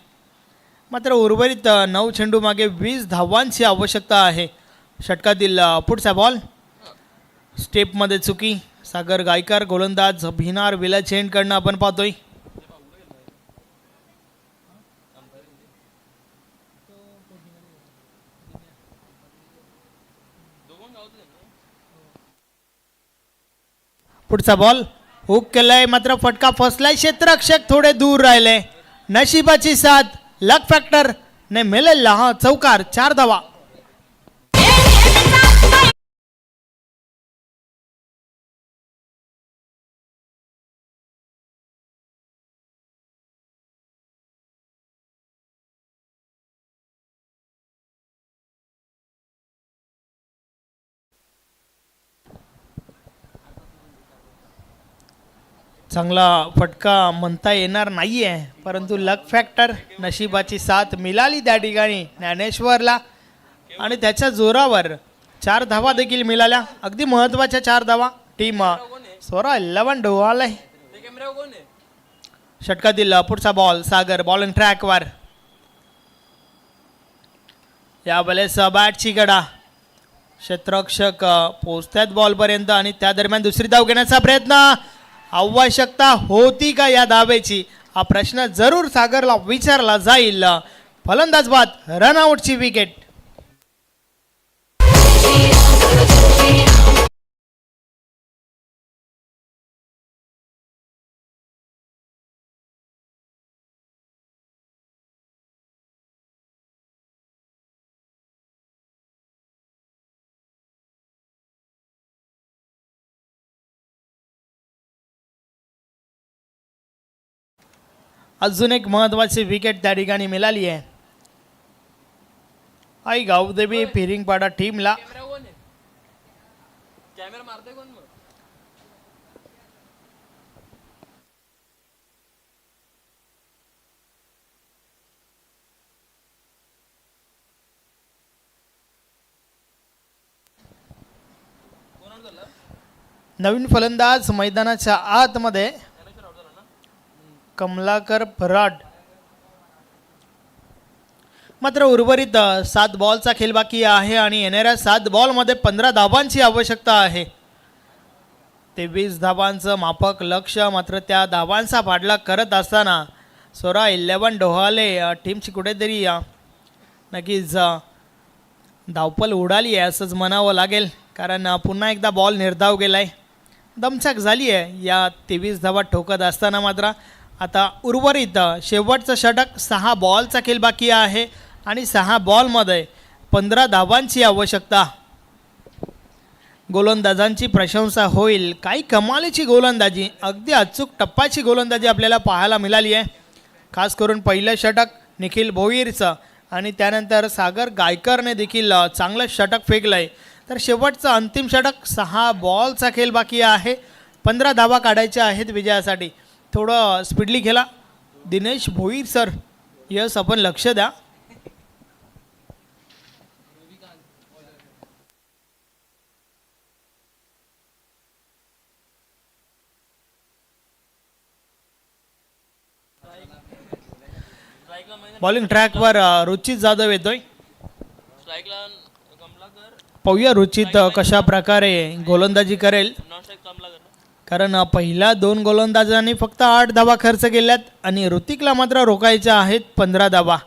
मात्र उर्वरित 9 चेंडू मागे 20 धावांची आवश्यकता आहे. षटकातील पुढचा बॉल. स्टेपमध्ये चुकी. सागर गायकर गोलंदाज भिनार विलाचेंडकडनं आपण पाहतोय. पुढचा बॉल हुक केलाय, मात्र फटका फसलाय. क्षेत्ररक्षक थोडे दूर राहिले. नशिबाची साथ, लक फॅक्टर ने मिळेल हा चौकार. 4 धावा. चांगला फटका म्हणता येणार नाहीये, परंतु लक फॅक्टर, नशिबाची साथ मिळाली त्या ठिकाणी ज्ञानेश्वरला आणि त्याच्या जोरावर 4 धावा देखील मिळाल्या. अगदी महत्त्वाच्या 4 धावा. टीम स्वरा 11 ढोवालय. षटकातील पुढचा बॉल. सागर बॉल ऑन ट्रॅकवर. या वेळेस बॅटची गडा. क्षेत्ररक्षक पोचतात बॉलपर्यंत आणि त्या दरम्यान दुसरी धाव घेण्याचा प्रयत्न. आवश्यकता होती का या धावेची, हा प्रश्न जरूर सागरला विचारला जाईल. फलंदाज बाद, रनआउटची विकेट. अजून एक महत्त्वाची विकेट त्या ठिकाणी मिळाली आहे. आई गावदेवी फिरिंगपाडा टीमला. नवीन फलंदाज मैदानाच्या आतमध्ये कमलाकर फराड. मात्र उर्वरित 7 बॉलचा खेळ बाकी आहे आणि येणाऱ्या 7 बॉलमध्ये 15 धावांची आवश्यकता आहे. 23 धावांचं माफक लक्ष. मात्र त्या धावांचा पाठलाग करत असताना स्वरा 11 डोहाले टीमची कुठेतरी नक्कीच धावपल उडाली आहे असंच म्हणावं लागेल, कारण पुन्हा एकदा बॉल निर्धाव गेलाय. दमछाक झाली आहे या 23 धावा ठोकत असताना. मात्र आता उर्वरित शेवटचं षटक 6 बॉलचा खेळ बाकी आहे आणि 6 बॉलमध्ये 15 धावांची आवश्यकता. गोलंदाजांची प्रशंसा होईल. काही कमालीची गोलंदाजी, अगदी अचूक टप्प्याची गोलंदाजी आपल्याला पाहायला मिळाली आहे. खास करून पहिलं षटक निखिल भोईरचं आणि त्यानंतर सागर गायकरने देखील चांगलं षटक फेकलं आहे. तर शेवटचं अंतिम षटक 6 बॉलचा खेळ बाकी आहे. 15 धावा काढायच्या आहेत विजयासाठी. थोडं स्पीडली खेळा दिनेश भोईर सर. यस, आपण लक्ष द्या. बॉलिंग ट्रॅकवर रुचित जाधव येतोय. पाहूया रुचित कशा प्रकारे गोलंदाजी करेल, कारण पहिल्या 2 गोलंदाजांनी फक्त 8 धावा खर्च केल्यात आणि ऋतिकला मात्र रोखायच्या आहेत 15 धावा.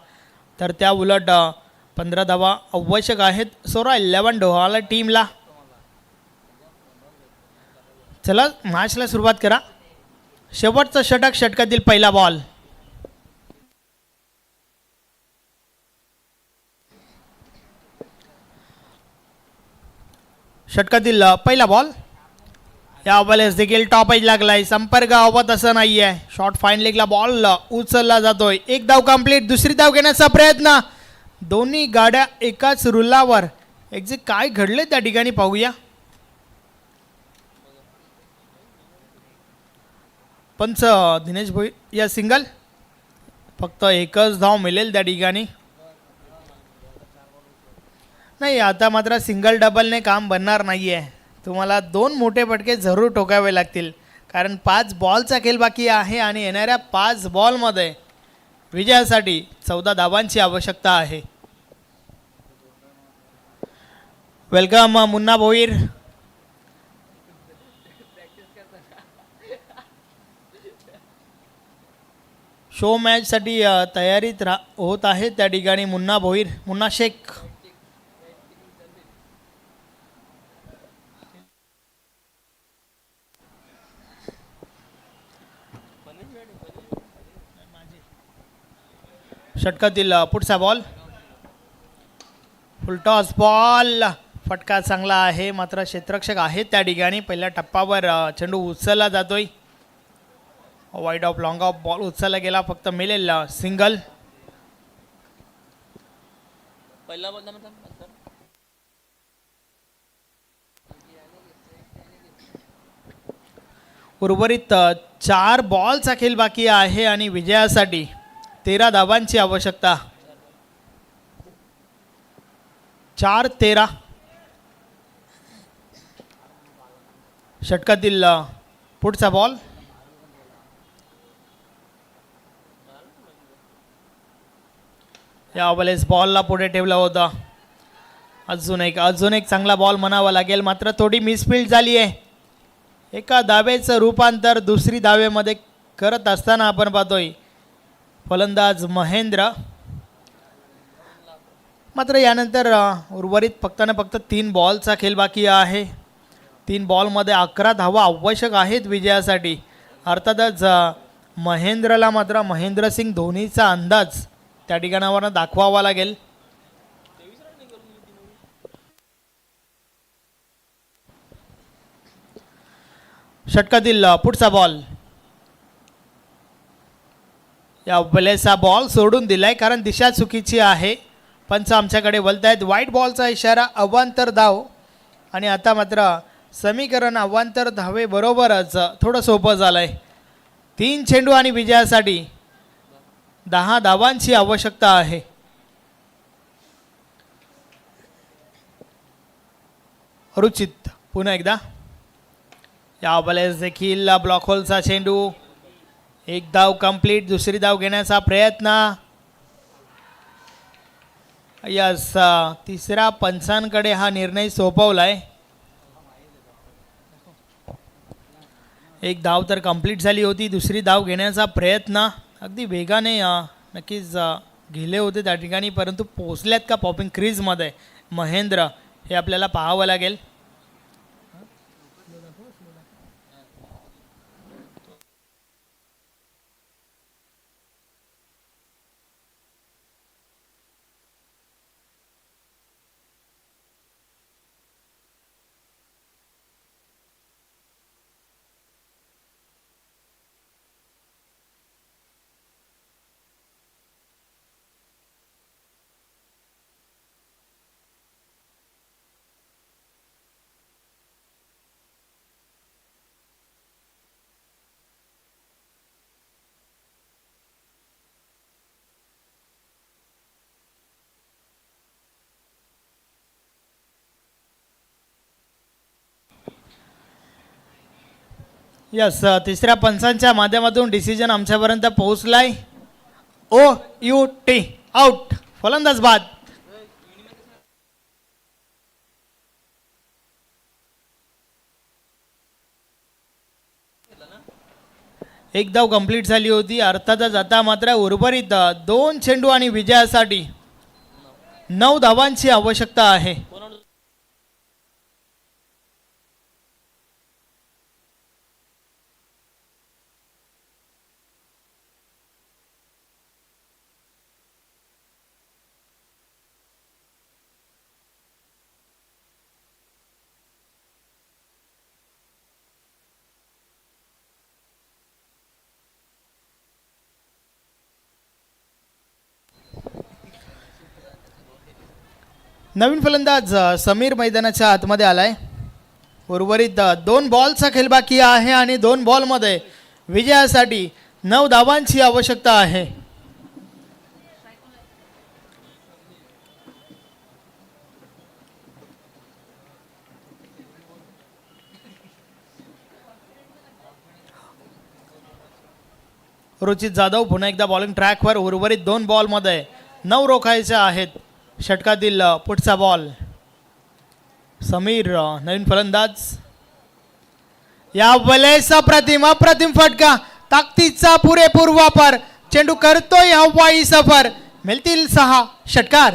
तर त्या उलट 15 धावा आवश्यक आहेत सोरा 11 डोहाला टीमला. चला मॅचला सुरुवात करा. शेवटचं षटक, षटकातील पहिला बॉल. षटकातील पहिला बॉल. या बॉलेस देखील टॉप एज लागलाय. संपर्क हवत असं नाही आहे. शॉर्ट फाईन लेगला बॉल उचलला जातोय. 1 धाव कंप्लीट. दुसरी धाव घेण्याचा प्रयत्न. दोन्ही गाड्या एकाच रुलावर. एक्झॅक्ट काय घडले त्या ठिकाणी पाहूया. पंच दिनेश भोई या सिंगल, फक्त एकच धाव मिळेल त्या ठिकाणी. नाही, आता मात्र सिंगल डबलने काम बनणार नाही आहे. तुम्हाला 2 मोठे फटके जरूर ठोकावे लागतील, कारण 5 बॉलचा खेळ बाकी आहे आणि येणाऱ्या 5 बॉलमध्ये विजयासाठी 14 धावांची आवश्यकता आहे. वेलकम मुन्ना भोईर. शो मॅचसाठी तयारीत होत आहे त्या ठिकाणी मुन्ना भोईर, मुन्ना शेख. षटकातील पुढचा बॉल, फुलटॉस बॉल, फटका चांगला आहे, मात्र क्षेत्ररक्षक आहेत त्या ठिकाणी. पहिल्या टप्प्यावर चेंडू उचलला जातोय. Wide of long of ball उचलला गेला, फक्त मिळेल सिंगल. उर्वरित 4 बॉलचा खेळ बाकी आहे आणि विजयासाठी 13 धावांची आवश्यकता. 4-13. षटकातील पुढचा बॉल, यावेळेस बॉलला पुढे ठेवला होता. अजून एक चांगला बॉल म्हणावा लागेल, मात्र थोडी मिसफील्ड झाली आहे. एका धावेचं रूपांतर दुसरी धावेमध्ये करत असताना आपण पाहतोय फलंदाज महेंद्र. मात्र यानंतर उर्वरित फक्त 3 बॉलचा खेळ बाकी आहे. 3 बॉलमध्ये 11 धावा आवश्यक आहेत विजयासाठी. अर्थातच महेंद्रला मात्र महेंद्रसिंग धोनीचा अंदाज त्या ठिकाणावर दाखवावा लागेल. षटकातील पुढचा बॉल, या वेळेस बॉल सोडून दिलाय कारण दिशा चुकीची आहे. पंच आमच्याकडे बोलत आहेत. व्हाईट बॉलचा इशारा, अवांतर धाव. आणि आता मात्र समीकरण अवांतर धावेबरोबरच थोडं सोपं झालं आहे. 3 चेंडू आणि विजयासाठी 10 धावांची आवश्यकता आहे. रुचित पुन्हा एकदा, या वेळेस देखील ब्लॉक होलचा चेंडू. 1 धाव कंप्लीट, दुसरी धाव घेण्याचा प्रयत्न. यस, तिसऱ्या पंचांकडे हा निर्णय सोपवलाय. 1 धाव तर कंप्लीट झाली होती, दुसरी धाव घेण्याचा प्रयत्न अगदी वेगाने नक्कीच गेले होते त्या ठिकाणी, परंतु पोचल्यात का पॉपिंग क्रीजमध्ये महेंद्र हे आपल्याला पाहावं लागेल. यस, तिसऱ्या पंचांच्या माध्यमातून डिसिजन आमच्यापर्यंत पोहोचलाय. OUT आउट, फलंदाज बाद. एक धाव कंप्लीट झाली होती. अर्थातच आता मात्र उर्वरित 2 चेंडू आणि विजयासाठी 9 धावांची आवश्यकता आहे. नवीन फलंदाज समीर मैदानाच्या आतमध्ये आलाय. उर्वरित 2 बॉलचा खेळ बाकी आहे आणि 2 बॉलमध्ये विजयासाठी 9 धावांची आवश्यकता आहे. रुचित जाधव पुन्हा एकदा बॉलिंग ट्रॅकवर. उर्वरित 2 बॉलमध्ये 9 रोखायचे आहेत. षटकातील पुढचा बॉल. समीर नवीन फलंदाज. या वेळेस अप्रतिम फटका, ताकदीचा पुरेपूर वापर. चेंडू करतोय हवाई सफर. मिळतील 6 षटकार.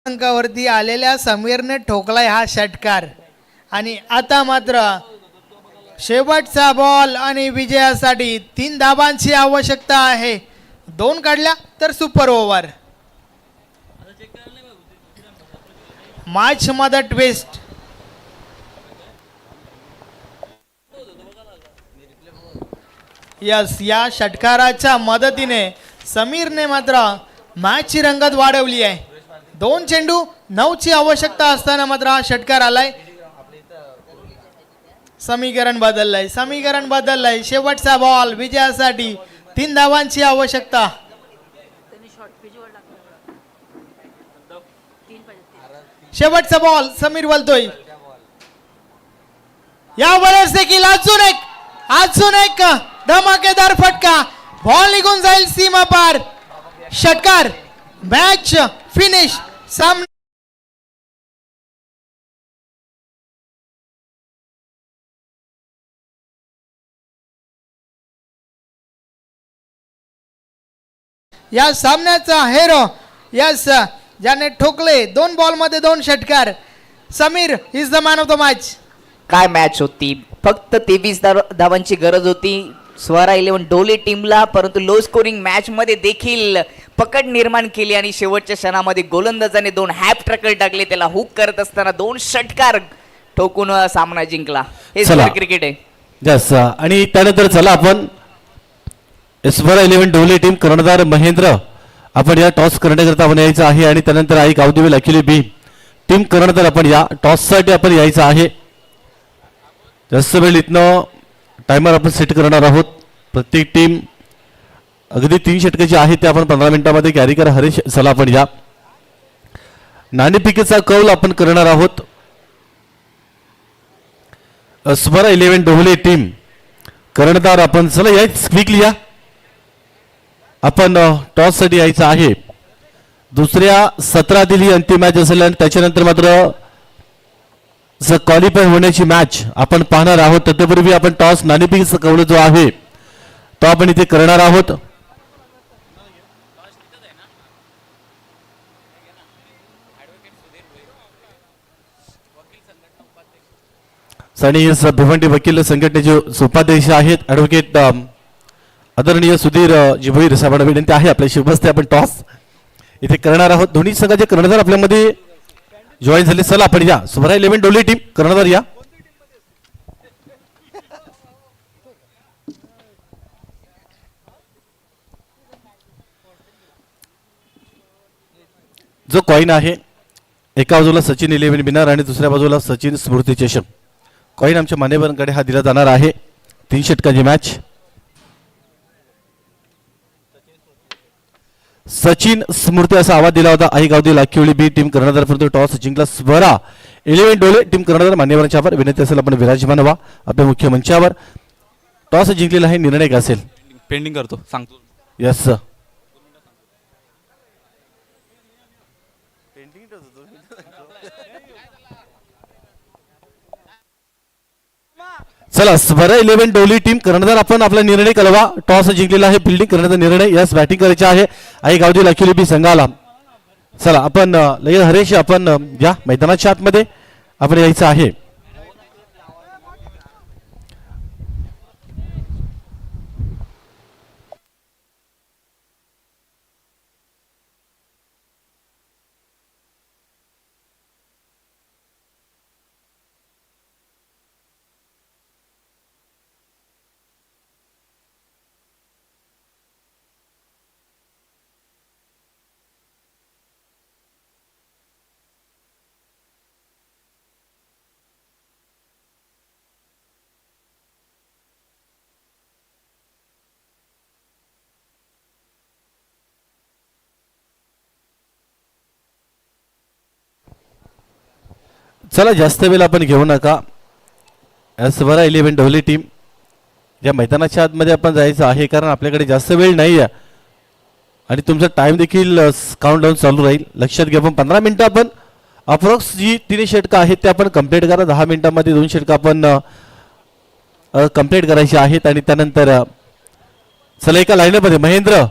अंकावरती आलेल्या समीरने ठोकलाय हा षटकार आणि आता मात्र शेवटचा बॉल आणि विजयासाठी 3 धावांची आवश्यकता आहे. 2 काढल्या तर सुपर ओव्हर. मॅच मध्ये ट्विस्ट. यस, या षटकाराच्या मदतीने समीरने मात्र मॅचची रंगत वाढवली आहे. 2 चेंडू 9ची आवश्यकता असताना मात्र हा षटकार आलाय. समीकरण बदललंय. शेवटचा बॉल विजयासाठी 3 धावांची आवश्यकता. शेवटचा बॉल समीर बोलतोय. या वेळेस देखील अजून एक धमाकेदार फटका. बॉल निघून जाईल सीमा पार. षटकार. Match finish. सामना या सामन्याचा हेरो. यस, ज्याने ठोकले 2 बॉलमध्ये 2 षटकार. Sameer is the man of the match. काय मॅच होती. फक्त 23 धावांची गरज होती स्वरा 11 डोले टीमला, परंतु लो स्कोरिंग मॅच मध्ये देखील पकड निर्माण केली आणि शेवटच्या क्षणामध्ये गोलंदाजाने 2 हॅप ट्रॅकल टाकले. त्याला हुक करत असताना 2 षटकार ठोकून सामना जिंकला. हे क्रिकेट आहे. यस, आणि त्यानंतर चला आपण स्वरा 11 डोले टीम कर्णधार महेंद्र आपण या टॉस करण्याकरता आपण यायचं आहे आणि त्यानंतर आई गावदेवी अखिली बी टीम कर्णधार आपण या टॉससाठी आपण यायचं आहे. जास्त वेळ इथनं टायमर आपण सेट करणार आहोत. प्रत्येक टीम अगदी 3 षटकाची आहे ते आपण 15 मिनिटांमध्ये कॅरी करा. हरीश, चला आपण या नाणेफेकीचा कौल आपण करणार आहोत. स्वरा 11 डोहले टीम कर्णधार आपण चला या क्विकली या आपण टॉस साठी यायचं आहे. दुसऱ्या सत्रातील ही अंतिम मॅच असेल आणि त्याच्यानंतर मात्र क्वालिफाय होण्याची मॅच आपण पाहणार आहोत. तत्पूर्वी आपण टॉस नाणेफेकीचा कौल जो आहे तो आपण इथे करणार आहोत. आणि भिवंडी वकील संघटनेचे उपाध्यक्ष आहेत ॲडव्होकेट आदरणीय सुधीर जिभोईर साहेबांना विनंती आहे आपल्याशी उपस्थित आपण टॉस इथे करणार आहोत. दोन्ही संघाचे कर्णधार आपल्यामध्ये जॉईन झाले. चला आपण या स्वरा 11 डोले टीम कर्णधार या. जो कॉइन आहे एका बाजूला सचिन 11 बिनार आणि दुसऱ्या बाजूला सचिन स्मृती चषक. कॉइन आमच्या मान्यवरांकडे हा दिला जाणार आहे. 3 षटकांची मॅच. सचिन स्मृती असा आवाज दिला होता. आई गावदेवी लाखिवली बी टीम कर्णधार परंतु टॉस जिंकला स्वरा 11 डोले टीम कर्णधार मान्यवरांच्या आभार. विनंती असेल आपण विराजमान व्हा आपल्या मुख्य मंचावर. टॉस जिंकलेला आहे, निर्णय काय असेल पेंडिंग करतो सांगतो. यस चला स्वरा 11 डोली टीम कर्णधार आपण आपला निर्णय कळवा. टॉस जिंकलेला आहे, फिल्डिंग करण्याचा निर्णय. यस, बॅटिंग करायची आहे आई गावदेवी लाखिवली बी संघाला. चला आपण लगेच हरेश आपण या मैदानाच्या आतमध्ये आपण यायचं आहे. चला जास्त वेळ आपण घेऊ नका. एसवरा 11 डब्ल्यू टीम या मैदानाच्या आतमध्ये आपण जायचं आहे, कारण आपल्याकडे जास्त वेळ नाही आहे आणि तुमचा टाइम देखील काउंटडाऊन चालू राहील. लक्षात घ्या, पण 15 मिनिटं आपण अप्रॉक्स जी 3 षटकं आहेत ते आपण कंप्लीट करा. 10 मिनिटांमध्ये 2 षटकं आपण कंप्लीट करायची आहेत आणि त्यानंतर चला एका लाईनमध्ये महेंद्र